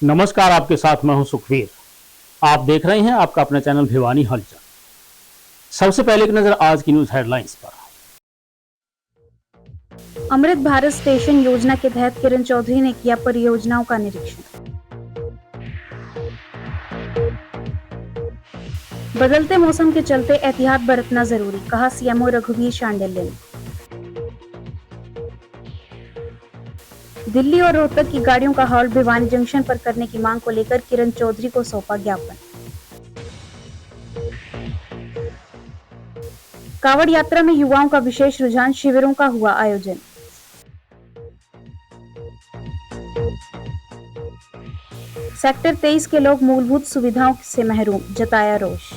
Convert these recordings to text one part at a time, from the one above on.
नमस्कार, आपके साथ मैं हूं सुखवीर। आप देख रहे हैं आपका अपना चैनल भिवानी हलचल। सबसे पहले एक नजर आज की न्यूज हेडलाइंस पर। अमृत भारत स्टेशन योजना के तहत किरण चौधरी ने किया परियोजनाओं का निरीक्षण। बदलते मौसम के चलते एहतियात बरतना जरूरी, कहा सीएमओ रघुवीर शांडिल्य ने। दिल्ली और रोहतक की गाड़ियों का हॉल्ट भिवानी जंक्शन पर करने की मांग को लेकर किरण चौधरी को सौंपा ज्ञापन। कांवड़ यात्रा में युवाओं का विशेष रुझान, शिविरों का हुआ आयोजन। सेक्टर 23 के लोग मूलभूत सुविधाओं से महरूम, जताया रोष।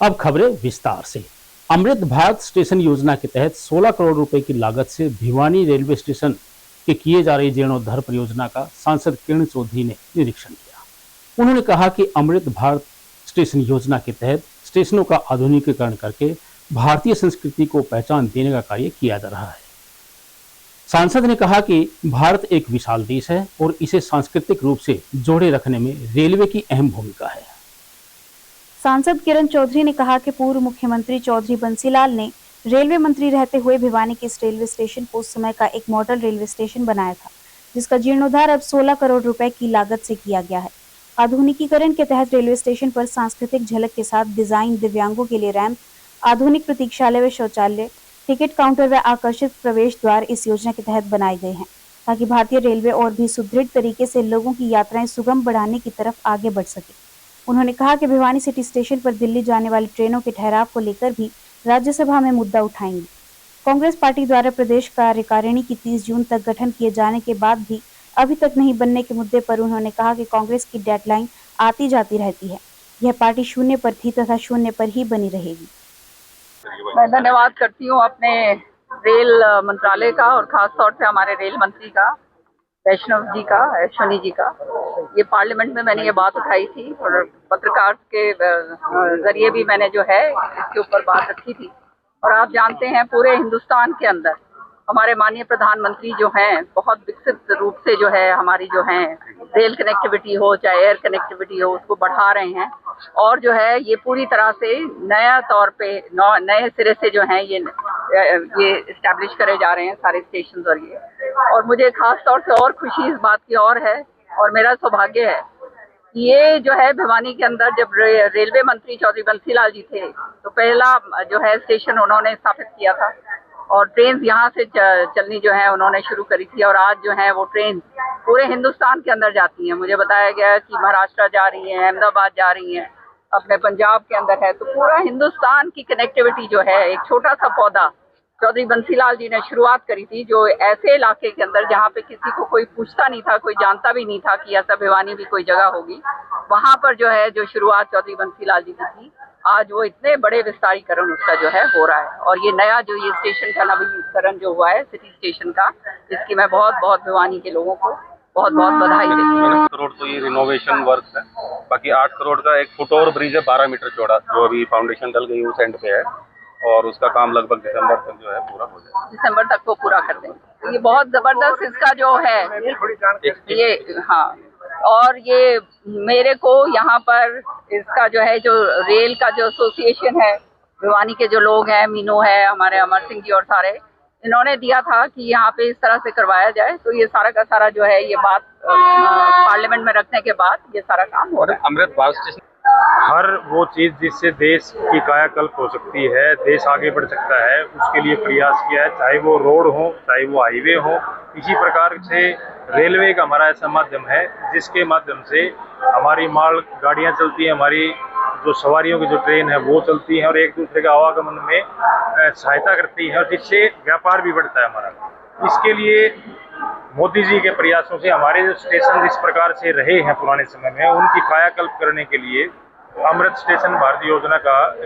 अब खबरें विस्तार से। अमृत भारत स्टेशन योजना के तहत 16 करोड़ रुपए की लागत से भिवानी रेलवे स्टेशन के किए जा रही जीर्णोद्धार परियोजना का सांसद किरण चौधरी ने निरीक्षण किया। उन्होंने कहा कि अमृत भारत स्टेशन योजना के तहत स्टेशनों का आधुनिकीकरण करके भारतीय संस्कृति को पहचान देने का कार्य किया जा रहा है। सांसद ने कहा कि भारत एक विशाल देश है और इसे सांस्कृतिक रूप से जोड़े रखने में रेलवे की अहम भूमिका है। सांसद किरण चौधरी ने कहा कि पूर्व मुख्यमंत्री चौधरी बंसीलाल ने रेलवे मंत्री रहते हुए भिवानी के इस रेलवे स्टेशन को उस समय का एक मॉडल रेलवे स्टेशन बनाया था, जिसका जीर्णोद्धार अब 16 करोड़ रुपए की लागत से किया गया है। आधुनिकीकरण के तहत रेलवे स्टेशन पर सांस्कृतिक झलक के साथ डिजाइन, दिव्यांगों के लिए रैंप, आधुनिक प्रतीक्षालय व शौचालय, टिकट काउंटर व आकर्षित प्रवेश द्वार इस योजना के तहत बनाए गए हैं, ताकि भारतीय रेलवे और भी सुदृढ़ तरीके से लोगों की यात्राएं सुगम बढ़ाने की तरफ आगे बढ़ सके। उन्होंने कहा कि भिवानी सिटी स्टेशन पर दिल्ली जाने वाली ट्रेनों के ठहराव को लेकर भी राज्यसभा में मुद्दा उठाएंगे। कांग्रेस पार्टी द्वारा प्रदेश कार्यकारिणी की 30 जून तक गठन किए जाने के बाद भी अभी तक नहीं बनने के मुद्दे पर उन्होंने कहा कि कांग्रेस की डेडलाइन आती जाती रहती है। यह पार्टी शून्य पर थी तथा शून्य पर ही बनी रहेगी। मैं धन्यवाद करती हूँ अपने रेल मंत्रालय का और खास तौर से हमारे रेल मंत्री का, वैष्णव जी का, अश्विनी जी का। ये पार्लियामेंट में मैंने ये बात उठाई थी और पत्रकार के जरिए भी मैंने जो है इसके ऊपर बात रखी थी। और आप जानते हैं पूरे हिंदुस्तान के अंदर हमारे माननीय प्रधानमंत्री जो हैं बहुत विकसित रूप से जो है हमारी जो है रेल कनेक्टिविटी हो चाहे एयर कनेक्टिविटी हो उसको बढ़ा रहे हैं। और जो है ये पूरी तरह से नया तौर पे नए सिरे से जो है ये इस्टेब्लिश करे जा रहे हैं सारे स्टेशन। और मुझे खास तौर से और खुशी इस बात की और है और मेरा सौभाग्य है कि ये जो है भिवानी के अंदर जब रेलवे मंत्री चौधरी बंसीलाल जी थे तो पहला जो है स्टेशन उन्होंने स्थापित किया था और ट्रेन यहाँ से चलनी जो है उन्होंने शुरू करी थी। और आज जो है वो ट्रेन पूरे हिंदुस्तान के अंदर जाती हैं। मुझे बताया गया कि महाराष्ट्र जा रही है, अहमदाबाद जा रही हैं, अपने पंजाब के अंदर है। तो पूरा हिंदुस्तान की कनेक्टिविटी जो है एक छोटा सा पौधा चौधरी बंसीलाल जी ने शुरुआत करी थी, जो ऐसे इलाके के अंदर जहाँ पे किसी को कोई पूछता नहीं था, कोई जानता भी नहीं था कि ऐसा भिवानी भी कोई जगह होगी, वहाँ पर जो है जो शुरुआत चौधरी बंसीलाल जी की थी, आज वो इतने बड़े विस्तारीकरण उसका जो है हो रहा है। और ये नया जो ये स्टेशन का नवीनीकरण जो हुआ है सिटी स्टेशन का, इसकी मैं बहुत बहुत भिवानी के लोगों को बहुत बहुत बधाई देती हूँ। 10 करोड़ तो ये रिनोवेशन वर्क है, बाकी 8 करोड़ का एक फुट और ब्रिज है 12 मीटर चौड़ा, जो अभी फाउंडेशन डल गई उस एंड पे है और उसका काम लगभग दिसंबर तक जो है पूरा हो जाएगा। दिसंबर तक वो पूरा कर देंगे। ये बहुत जबरदस्त इसका जो है ये, हाँ। और ये मेरे को यहाँ पर इसका जो है जो रेल का जो एसोसिएशन है, भिवानी के जो लोग हैं, मीनू है, हमारे अमर सिंह जी और सारे, इन्होंने दिया था कि यहाँ पे इस तरह से करवाया जाए। तो ये सारा का सारा जो है ये बात पार्लियामेंट में रखने के बाद ये सारा काम हो रहा है। अमृत भारत स्टेशन हर वो चीज जिससे देश की कायाकल्प हो सकती है, देश आगे बढ़ सकता है, उसके लिए प्रयास किया है। चाहे वो रोड हो, चाहे वो हाईवे हो, इसी प्रकार से रेलवे का हमारा ऐसा माध्यम है जिसके माध्यम से हमारी माल गाड़ियां चलती हैं, हमारी जो सवारियों की जो ट्रेन है वो चलती है और एक दूसरे के आवागमन में सहायता करती है और जिससे व्यापार भी बढ़ता है हमारा। इसके लिए मोदी जी के प्रयासों से हमारे जो स्टेशन जिस प्रकार से रहे हैं पुराने समय में, उनकी कायाकल्प करने के लिए अमृत स्टेशन भारत योजना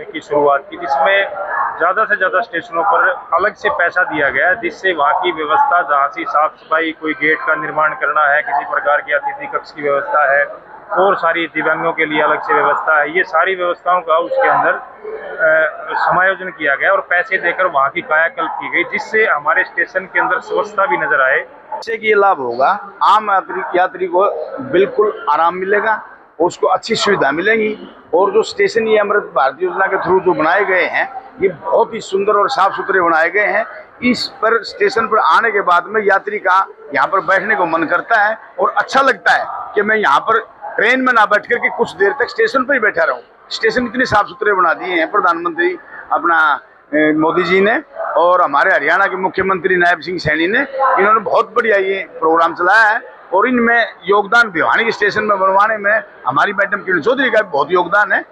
की शुरुआत की, जिसमें ज़्यादा से ज़्यादा स्टेशनों पर अलग से पैसा दिया गया है, जिससे वहाँ की व्यवस्था, जहाँ से साफ सफाई, कोई गेट का निर्माण करना है, किसी प्रकार की अतिथि कक्ष की व्यवस्था है, और सारी दिव्यांगों के लिए अलग से व्यवस्था है। ये सारी व्यवस्थाओं का उसके अंदर समायोजन किया गया और पैसे देकर वहाँ की कायाकल्प की गई, जिससे हमारे स्टेशन के अंदर स्वच्छता भी नजर आए। इससे ये लाभ होगा, आम यात्री को बिल्कुल आराम मिलेगा, उसको अच्छी सुविधा मिलेगी। और जो स्टेशन ये अमृत भारत योजना के थ्रू जो बनाए गए हैं, ये बहुत ही सुंदर और साफ सुथरे बनाए गए हैं। इस पर स्टेशन पर आने के बाद में यात्री का यहाँ पर बैठने को मन करता है और अच्छा लगता है कि मैं यहाँ पर ट्रेन में ना बैठ करके कुछ देर तक स्टेशन पर ही बैठा रहूँ। स्टेशन इतने साफ सुथरे बना दिए हैं प्रधानमंत्री अपना मोदी जी ने, और हमारे हरियाणा के मुख्यमंत्री नायब सिंह सैनी ने, इन्होंने बहुत बढ़िया ये प्रोग्राम चलाया है। और इनमें योगदान भिवानी के स्टेशन में बनवाने में हमारी मैडम किरण चौधरी का भी बहुत योगदान है।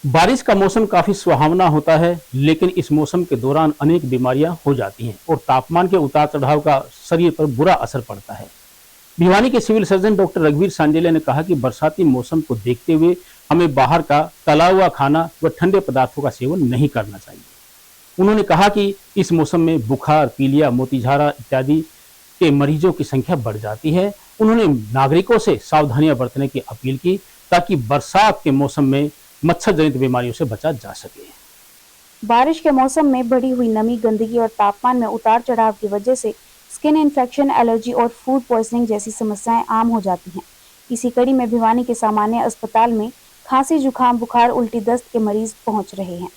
बारिश का मौसम काफी सुहावना होता है, लेकिन इस मौसम के दौरान अनेक बीमारियां हो जाती हैं और तापमान के उतार चढ़ाव का शरीर पर बुरा असर पड़ता है। भिवानी के सिविल सर्जन डॉक्टर रघुवीर सांडेले ने कहा कि बरसाती मौसम को देखते हुए हमें बाहर का तला हुआ खाना व ठंडे पदार्थों का सेवन नहीं करना चाहिए। उन्होंने कहा कि इस मौसम में बुखार, पीलिया, मोतीझारा इत्यादि के मरीजों की संख्या बढ़ जाती है। उन्होंने नागरिकों से सावधानियां बरतने की अपील की ताकि बरसात के मौसम में मच्छर जनित बीमारियों से बचा जा सके। बारिश के मौसम में बढ़ी हुई नमी, गंदगी और तापमान में उतार चढ़ाव की वजह से स्किन इन्फेक्शन, एलर्जी और फूड पॉइजनिंग जैसी समस्याएं आम हो जाती हैं। इसी कड़ी में भिवानी के सामान्य अस्पताल में खांसी, जुकाम, बुखार, उल्टी, दस्त के मरीज पहुंच रहे हैं।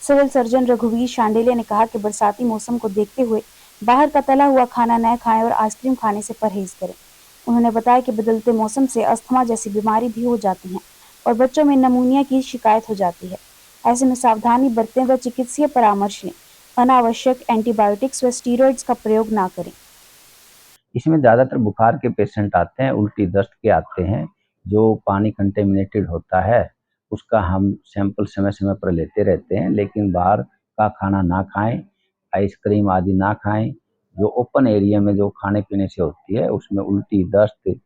सिविल सर्जन रघुवीर सांडेले ने कहा कि बरसाती मौसम को देखते हुए बाहर का तला हुआ खाना न खाएं और आइसक्रीम खाने से परहेज करें। उन्होंने बताया कि बदलते मौसम से अस्थमा जैसी बीमारी भी हो जाती है और बच्चों में निमोनिया की शिकायत हो जाती है। ऐसे में सावधानी बरतें व चिकित्सीय परामर्श लें। अनावश्यक एंटीबायोटिक्स व स्टीरॉइड्स का प्रयोग ना करें। इसमें ज़्यादातर बुखार के पेशेंट आते हैं, उल्टी दस्त के आते हैं। जो पानी कंटेमिनेटेड होता है उसका हम सैंपल समय समय पर लेते रहते हैं, लेकिन बाहर का खाना ना खाएं, आइसक्रीम आदि ना खाएं। जो ओपन एरिया में जो खाने पीने से होती है उसमें उल्टी, दस्त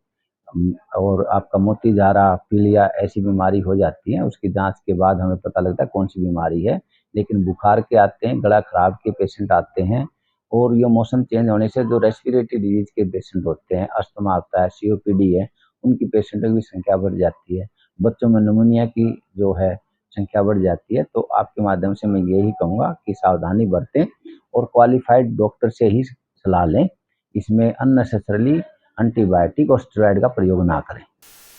और आपका मोतीझारा, पीलिया ऐसी बीमारी हो जाती है। उसकी जांच के बाद हमें पता लगता है कौन सी बीमारी है। लेकिन बुखार के आते हैं, गला खराब के पेशेंट आते हैं, और ये मौसम चेंज होने से जो रेस्पिरेटरी डिजीज के पेशेंट होते हैं, अस्थमा होता है, सीओपीडी है, उनकी पेशेंटों की संख्या बढ़ जाती है। बच्चों में निमोनिया की जो है संख्या बढ़ जाती है। तो आपके माध्यम से मैं यही कहूँगा कि सावधानी बरतें और क्वालिफाइड डॉक्टर से ही सलाह लें। इसमें अननेसेसरली एंटीबायोटिक और स्टेरॉइड का प्रयोग ना करें।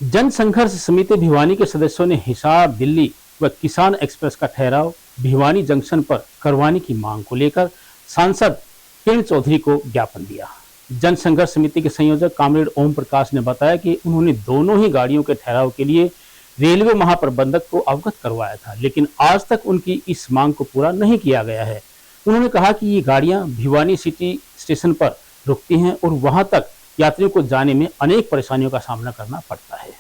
जन संघर्ष समिति भिवानी के सदस्यों ने हिसार, दिल्ली व किसान एक्सप्रेस का ठहराव भिवानी जंक्शन पर करवाने की मांग को लेकर सांसद किरण चौधरी को ज्ञापन दिया। जन संघर्ष समिति के संयोजक कामरेड ओम प्रकाश ने बताया कि उन्होंने दोनों ही गाड़ियों के ठहराव के लिए रेलवे महाप्रबंधक को अवगत करवाया था, लेकिन आज तक उनकी इस मांग को पूरा नहीं किया गया है। उन्होंने कहा कि ये गाड़ियां भिवानी सिटी स्टेशन पर रुकती हैं और वहां तक यात्रियों को जाने में अनेक परेशानियों का सामना करना पड़ता है।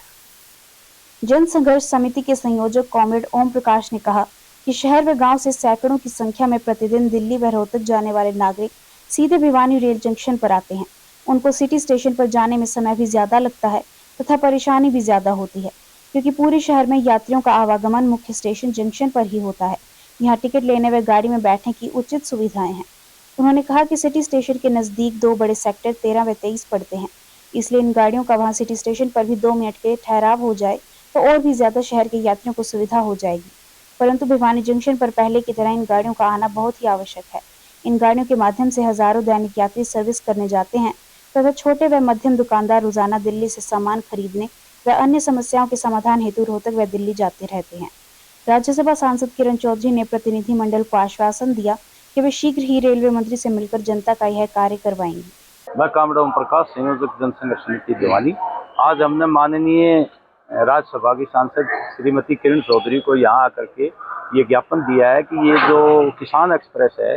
जन संघर्ष समिति के संयोजक कॉमरेड ओम प्रकाश ने कहा कि शहर व गांव से सैकड़ों की संख्या में प्रतिदिन दिल्ली व रोहतक जाने वाले नागरिक सीधे भिवानी रेल जंक्शन पर आते हैं। उनको सिटी स्टेशन पर जाने में समय भी ज्यादा लगता है तथा परेशानी भी ज्यादा होती है, क्योंकि पूरे शहर में यात्रियों का आवागमन मुख्य स्टेशन जंक्शन पर ही होता है। यहाँ टिकट लेने व गाड़ी में बैठने की उचित सुविधाएं हैं। उन्होंने कहा कि सिटी स्टेशन के नजदीक दो बड़े सेक्टर 13 व 23 पड़ते हैं, इसलिए इन गाड़ियों का वहां सिटी स्टेशन पर भी 2 मिनट के ठहराव हो जाए तो और भी ज्यादा शहर के यात्रियों को सुविधा हो जाएगी। परंतु भिवानी जंक्शन पर पहले की तरह इन गाड़ियों का आना बहुत ही आवश्यक है। इन गाड़ियों के माध्यम से हजारों दैनिक यात्री सर्विस करने जाते हैं तथा छोटे व मध्यम दुकानदार रोजाना दिल्ली से सामान खरीदने व अन्य समस्याओं के समाधान हेतु रोहतक व दिल्ली जाते रहते हैं। राज्यसभा सांसद किरण चौधरी ने प्रतिनिधि मंडल को आश्वासन दिया कि वे शीघ्र ही रेलवे मंत्री से मिलकर जनता का यह कार्य करवाएंगे। मैं कामरेड ओम प्रकाश, संयोजक जन संघर्ष समिति भिवानी। आज हमने माननीय राज्यसभा की सांसद श्रीमती किरण चौधरी को यहाँ आकर के ये ज्ञापन दिया है कि ये जो किसान एक्सप्रेस है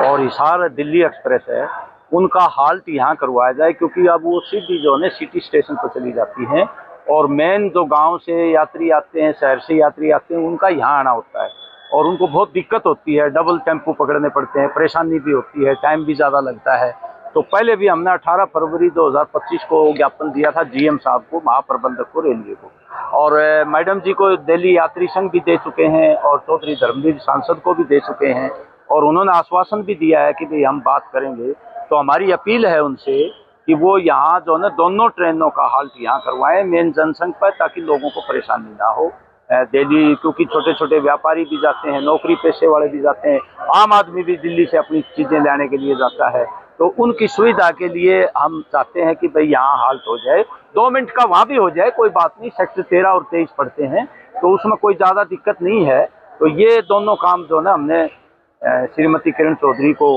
और हिसार दिल्ली एक्सप्रेस है उनका हाल्ट यहाँ करवाया जाए, क्योंकि अब वो सीधी जो है सिटी स्टेशन पर चली जाती हैं और मेन जो गांव से यात्री आते हैं, शहर से यात्री आते हैं, उनका यहाँ आना होता है और उनको बहुत दिक्कत होती है। डबल टेम्पो पकड़ने पड़ते हैं, परेशानी भी होती है, टाइम भी ज़्यादा लगता है। तो पहले भी हमने 18 फरवरी 2025 को ज्ञापन दिया था जीएम साहब को, महाप्रबंधक को, रेलवे को, और मैडम जी को दिल्ली यात्री संघ भी दे चुके हैं और चौधरी धर्मवीर सांसद को भी दे चुके हैं और उन्होंने आश्वासन भी दिया है कि भाई हम बात करेंगे। तो हमारी अपील है उनसे कि वो यहाँ जो है दोनों ट्रेनों का हाल्ट यहाँ करवाएं मेन जनसंघ पर, ताकि लोगों को परेशानी ना हो दिल्ली, क्योंकि छोटे छोटे व्यापारी भी जाते हैं, नौकरी पेशे वाले भी जाते हैं, आम आदमी भी दिल्ली से अपनी चीजें लाने के लिए जाता है, तो उनकी सुविधा के लिए हम चाहते हैं कि भाई यहाँ हाल्ट हो जाए, 2 मिनट का वहाँ भी हो जाए, कोई बात नहीं। सेक्टर 13 और 23 पड़ते हैं तो उसमें कोई ज्यादा दिक्कत नहीं है। तो ये दोनों काम जो ना हमने श्रीमती किरण चौधरी को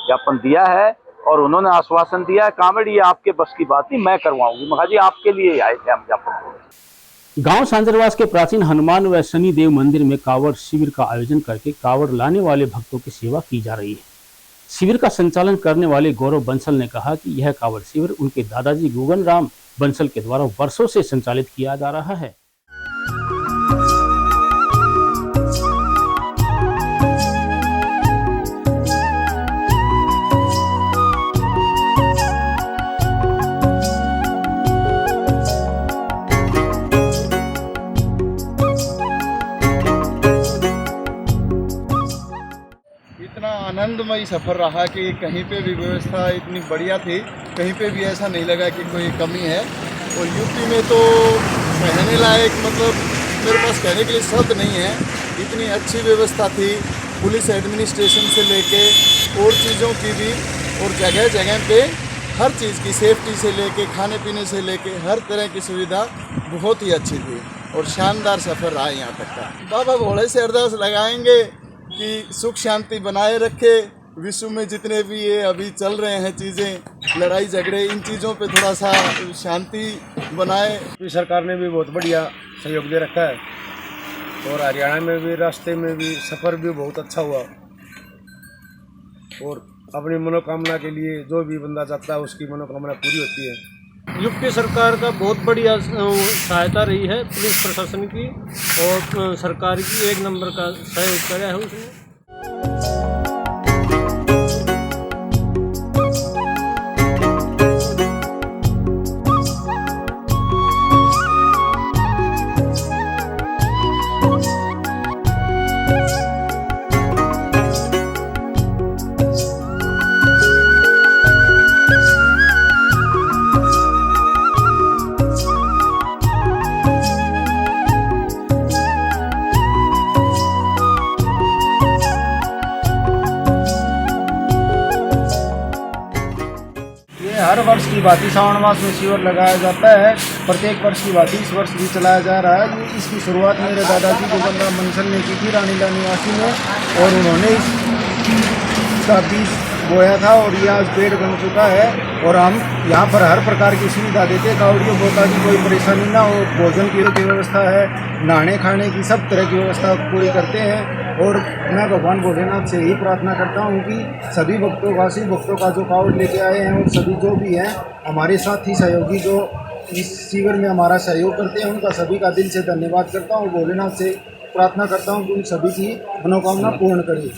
ज्ञापन दिया है और उन्होंने आश्वासन दिया है, कांवड़ ये आपके बस की बात नहीं, मैं करवाऊंगी। महा जी आपके लिए आए थे हम ज्ञापन। गांव सांजरवास के प्राचीन हनुमान व शनि देव मंदिर में कावड़ शिविर का आयोजन करके कावड़ लाने वाले भक्तों की सेवा की जा रही है। शिविर का संचालन करने वाले गौरव बंसल ने कहा कि यह कावड़ शिविर उनके दादाजी गुगन राम बंसल के द्वारा वर्षों से संचालित किया जा रहा है। इतना आनंदमयी सफ़र रहा कि कहीं पे भी व्यवस्था इतनी बढ़िया थी, कहीं पे भी ऐसा नहीं लगा कि कोई कमी है। और यूपी में तो कहने लायक, मतलब मेरे पास कहने के लिए शब्द नहीं है, इतनी अच्छी व्यवस्था थी, पुलिस एडमिनिस्ट्रेशन से लेके और चीज़ों की भी, और जगह जगह पे हर चीज़ की सेफ्टी से लेके खाने पीने से लेके हर तरह की सुविधा बहुत ही अच्छी थी और शानदार सफ़र रहा यहाँ तक का। बाबा भोले से अरदास लगाएंगे कि सुख शांति बनाए रखे, विश्व में जितने भी ये अभी चल रहे हैं चीज़ें, लड़ाई झगड़े, इन चीज़ों पे थोड़ा सा शांति बनाए। सरकार ने भी बहुत बढ़िया सहयोग दे रखा है और हरियाणा में भी रास्ते में भी सफ़र भी बहुत अच्छा हुआ और अपनी मनोकामना के लिए जो भी बंदा चाहता है उसकी मनोकामना पूरी होती है। यूपी सरकार का बहुत बढ़िया सहायता रही है, पुलिस प्रशासन की और सरकार की 1 नंबर का सहयोग करा है उसने। हर वर्ष की भांति श्रावण मास में शिविर लगाया जाता है, प्रत्येक वर्ष की भांति इस वर्ष भी चलाया जा रहा है। ये इसकी शुरुआत मेरे दादाजी गुगन राम बंसल ने की थी रानीला निवासी में, और उन्होंने इसका बीज बोया था और ये आज पेड़ बन चुका है। और हम यहाँ पर हर प्रकार की सुविधा देते हैं, कावड़ियों को ताकि कोई परेशानी ना हो, भोजन की व्यवस्था है, नहाने खाने की सब तरह की व्यवस्था पूरी करते हैं। और मैं भगवान भोलेनाथ से यही प्रार्थना करता हूँ कि सभी भक्तों का जो कावड़ लेके आए हैं और सभी जो भी हैं हमारे साथी सहयोगी जो इस शिविर में हमारा सहयोग करते हैं, उनका सभी का दिल से धन्यवाद करता हूँ। भोलेनाथ से प्रार्थना करता हूँ कि उन सभी की मनोकामना पूर्ण करें।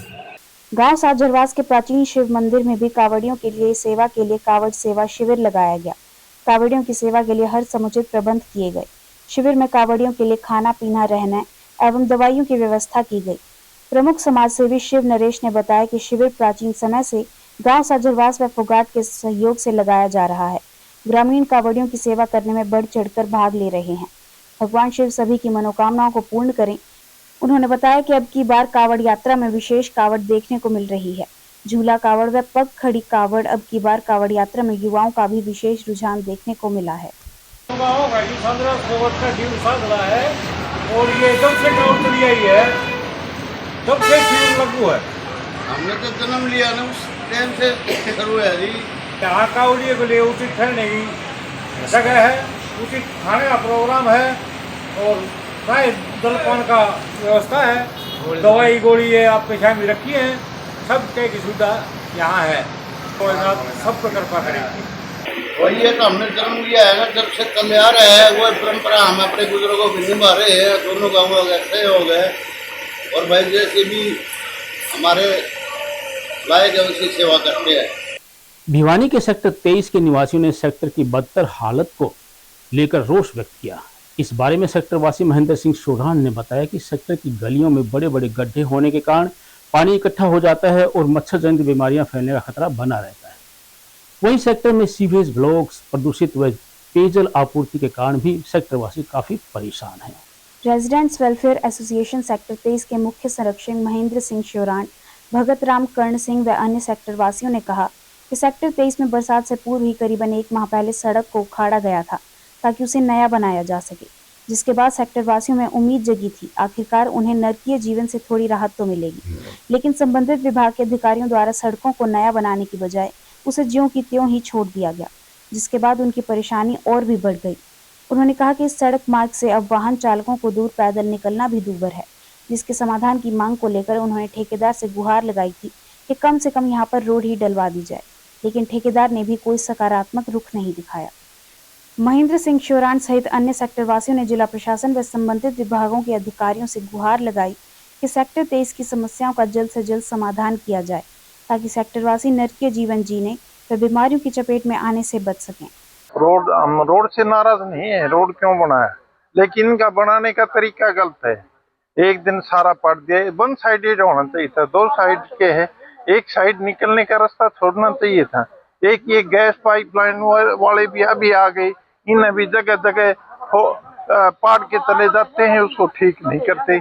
गांव सांजरवास के प्राचीन शिव मंदिर में भी कावड़ियों के लिए सेवा के लिए कावड़ सेवा शिविर लगाया गया। कावड़ियों की सेवा के लिए हर समुचित प्रबंध किए गए। शिविर में कावड़ियों के लिए खाना पीना, रहने एवं दवाइयों की व्यवस्था की गई। प्रमुख समाजसेवी शिव नरेश ने बताया कि शिविर प्राचीन समय से गांव सांजरवास व फोगाट के सहयोग से लगाया जा रहा है। ग्रामीण कावड़ियों की सेवा करने में बढ़ चढ़कर भाग ले रहे हैं। भगवान शिव सभी की मनोकामनाओं को पूर्ण करें। उन्होंने बताया कि अब की बार कावड़ यात्रा में विशेष कावड़ देखने को मिल रही है। झूला कावड़ व पग खड़ी कावड़, अब की बार कावड़ यात्रा में युवाओं का भी विशेष रुझान देखने को मिला है। और ये जब से कावड़ लिया ही है तब से शिविर लागू है। हमने तो जन्म लिया ना उस टाइम से शुरू है जी। यहाँ कावड़ियों के लिए उचित ठहरने की जगह है, उचित खाने का प्रोग्राम है और चाय जलपान का व्यवस्था है, दवाई गोली है आपके सामने रखी है, सब तरह की सुविधा यहाँ है। तो सब पर कृपा करेगी। और ये तो हमने जन्म लिया है ना, जब से चले आ रहे हैं वो परंपरा हम अपने बुजुर्गों को निभा रहे हैं। दोनों गाँवों के सहयोग है और भाई जैसे भी हमारे लायक है उसकी सेवा करते हैं। भिवानी के सेक्टर 23 के निवासियों ने सेक्टर की बदतर हालत को लेकर रोष व्यक्त किया। इस बारे में सेक्टर वासी महेंद्र सिंह सोढ़ान ने बताया कि सेक्टर की गलियों में बड़े बड़े गड्ढे होने के कारण पानी इकट्ठा हो जाता है और मच्छर जनित बीमारियां फैलने का खतरा बना रहता है। वहीं सेक्टर में सीवेज ब्लॉक्स, प्रदूषित व पेयजल आपूर्ति के कारण भी सेक्टर वासी काफी परेशान हैं। रेजिडेंट्स वेलफेयर एसोसिएशन सेक्टर 23 के मुख्य संरक्षक महेंद्र सिंह श्योराण, भगत राम कर्ण सिंह व अन्य सेक्टर वासियों ने कहा कि सेक्टर 23 में बरसात से पूर्व ही करीबन 1 माह पहले सड़क को उखाड़ा गया था ताकि उसे नया बनाया जा सके, जिसके बाद सेक्टर वासियों में उम्मीद जगी थी आखिरकार उन्हें नरकीय जीवन से थोड़ी राहत तो मिलेगी, लेकिन संबंधित विभाग के अधिकारियों द्वारा सड़कों को नया बनाने की बजाय उसे ज्यों की त्यों ही छोड़ दिया गया, जिसके बाद उनकी परेशानी और भी बढ़ गई। उन्होंने कहा कि इस सड़क मार्ग से अब वाहन चालकों को दूर पैदल निकलना भी दूभर है, जिसके समाधान की मांग को लेकर उन्होंने ठेकेदार से गुहार लगाई थी कि कम से कम यहाँ पर रोड ही डलवा दी जाए, लेकिन ठेकेदार ने भी कोई सकारात्मक रुख नहीं दिखाया। महेंद्र सिंह श्योराण सहित अन्य सेक्टर वासियों ने जिला प्रशासन व संबंधित विभागों के अधिकारियों से गुहार लगाई कि सेक्टर 23 की समस्याओं का जल्द से जल्द समाधान किया जाए ताकि सेक्टर वासी नरकीय जीवन जीने व बीमारियों की चपेट में आने से बच सकें। हम रोड से नाराज नहीं है, रोड क्यों बनाया, लेकिन इनका बनाने का तरीका गलत है। एक दिन सारा पट दिया, वन साइडेड होना चाहिए था, 2 साइड के है, एक साइड निकलने का रास्ता छोड़ना चाहिए था। एक ये गैस पाइपलाइन वाले भी अभी आ गए, इन अभी जगह जगह पहाड़ के तले जाते हैं, उसको ठीक नहीं करते।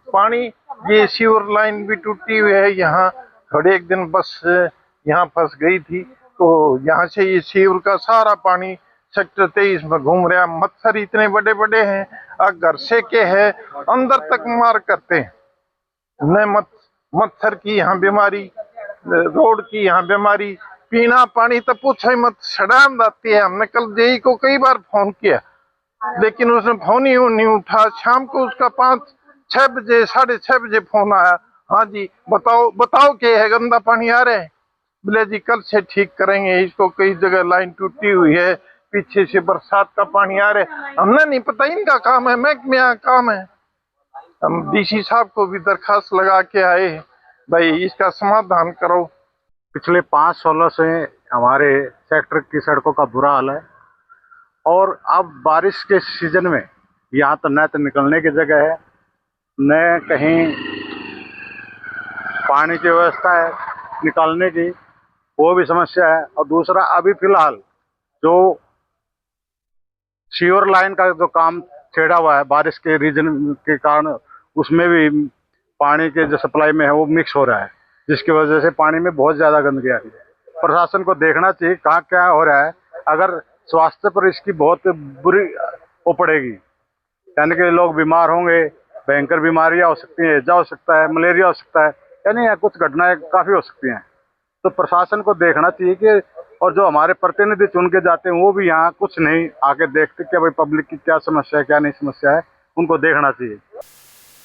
पानी ये सीवर लाइन भी टूटी हुई है, यहाँ थोड़े एक दिन बस यहाँ फंस गई थी, तो यहाँ से ये सीवर का सारा पानी सेक्टर 23 में घूम रहा। मच्छर इतने बड़े बड़े हैं, घर से के है अंदर तक मार करते हैं। न मच्छर की यहाँ बीमारी, रोड की यहाँ बीमारी, पीना पानी तो पूछो ही मत, सड़ान जाती है। हमने कल जेई को कई बार फोन किया, लेकिन उसने फोन ही नहीं उठा। शाम को उसका 5-6 बजे 6:30 बजे फोन आया, हाँ जी बताओ क्या है, गंदा पानी आ रहा है। बोले जी कल से ठीक करेंगे इसको, कई जगह लाइन टूटी हुई है, पीछे से बरसात का पानी आ रहा है। हमने नहीं पता, इनका काम है, महकमे का काम है। हम डीसी साहब को भी दरखास्त लगा के आए, भाई इसका समाधान करो। पिछले 5-16 से हमारे सेक्टर की सड़कों का बुरा हाल है, और अब बारिश के सीजन में यहाँ तो न तो निकलने की जगह है, न कहीं पानी की व्यवस्था है निकालने की, वो भी समस्या है। और दूसरा अभी फिलहाल जो सीवर लाइन का जो काम छेड़ा हुआ है बारिश के रीजन के कारण, उसमें भी पानी के जो सप्लाई में है वो मिक्स हो रहा है, जिसकी वजह से पानी में बहुत ज़्यादा गंदगी आ रही है। प्रशासन को देखना चाहिए कहाँ क्या हो रहा है। अगर स्वास्थ्य पर इसकी बहुत बुरी वो पड़ेगी, यानी कि लोग बीमार होंगे, भयंकर बीमारियाँ हो सकती हैं, हैजा हो सकता है, मलेरिया हो सकता है, यानी कुछ घटनाएं काफ़ी हो सकती हैं। तो प्रशासन को देखना चाहिए कि, और जो हमारे प्रतिनिधि चुन के जाते हैं वो भी यहाँ कुछ नहीं आके देखते कि भाई पब्लिक की क्या समस्या है क्या नहीं समस्या है, उनको देखना चाहिए।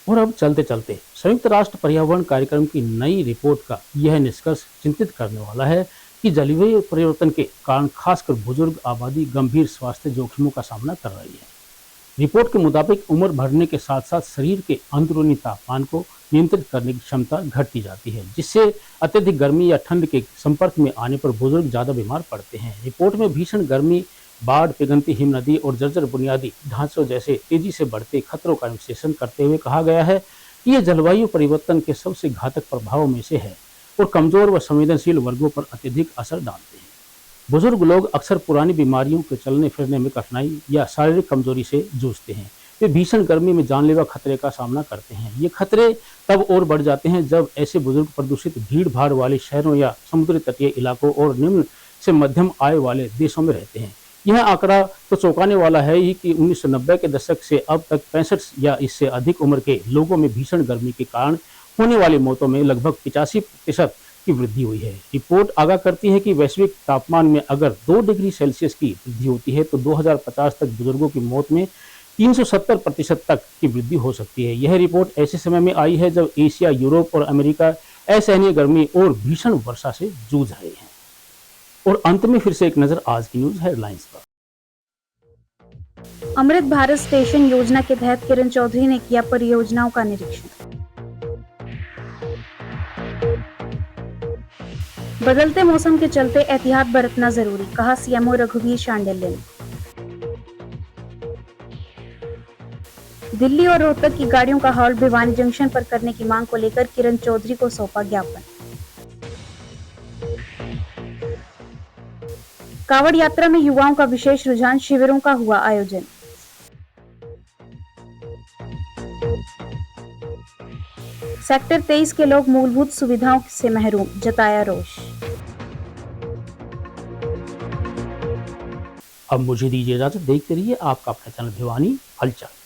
और अब चलते चलते संयुक्त राष्ट्र पर्यावरण कार्यक्रम की नई रिपोर्ट का यह निष्कर्ष चिंतित करने वाला है कि जलवायु परिवर्तन के कारण खासकर बुजुर्ग आबादी गंभीर स्वास्थ्य जोखिमों का सामना कर रही है। रिपोर्ट के मुताबिक उम्र बढ़ने के साथ साथ शरीर के अंदरूनी तापमान को नियंत्रित करने की क्षमता घटती जाती है, जिससे अत्यधिक गर्मी या ठंड के संपर्क में आने पर बुजुर्ग ज्यादा बीमार पड़ते हैं। रिपोर्ट में भीषण गर्मी, बाढ़, पिघलती हिम नदी और जर्जर बुनियादी ढांचों जैसे तेजी से बढ़ते खतरों का विश्लेषण करते हुए कहा गया है कि यह जलवायु परिवर्तन के सबसे घातक प्रभावों में से है और कमजोर व संवेदनशील वर्गों पर अत्यधिक असर डालते हैं। बुजुर्ग लोग अक्सर पुरानी बीमारियों के चलने फिरने में कठिनाई या शारीरिक कमजोरी से जूझते हैं। वे भीषण गर्मी में जानलेवा खतरे का सामना करते हैं। ये खतरे तब और बढ़ जाते हैं जब ऐसे बुजुर्ग प्रदूषित भीड़ भाड़ वाले शहरों या समुद्री तटीय इलाकों और निम्न से मध्यम आय वाले देशों में रहते हैं। यह आंकड़ा तो चौंकाने वाला है ही कि 1990 के दशक से अब तक 65 या इससे अधिक उम्र के लोगों में भीषण गर्मी के कारण होने वाली मौतों में लगभग 85% की वृद्धि हुई है। रिपोर्ट आगाह करती है कि वैश्विक तापमान में अगर 2 डिग्री सेल्सियस की वृद्धि होती है तो 2050 तक बुजुर्गों की मौत में 370% तक की वृद्धि हो सकती है। यह रिपोर्ट ऐसे समय में आई है जब एशिया, यूरोप और अमेरिका असहनीय गर्मी और भीषण वर्षा से जूझ रहे हैं। और अंत में फिर से एक नजर आज की न्यूज हेडलाइंस पर। अमृत भारत स्टेशन योजना के तहत किरण चौधरी ने किया परियोजनाओं का निरीक्षण। बदलते मौसम के चलते एहतियात बरतना जरूरी, कहा सीएमओ रघुवीर शांडिल्य ने। दिल्ली और रोहतक की गाड़ियों का हॉल्ट भिवानी जंक्शन पर करने की मांग को लेकर किरण चौधरी को सौंपा ज्ञापन। कावड़ यात्रा में युवाओं का विशेष रुझान, शिविरों का हुआ आयोजन। सेक्टर 23 के लोग मूलभूत सुविधाओं से महरूम, जताया रोष। अब मुझे दीजिए इजाजत, देखते रहिए आपका अपना चैनल भिवानी हलचल।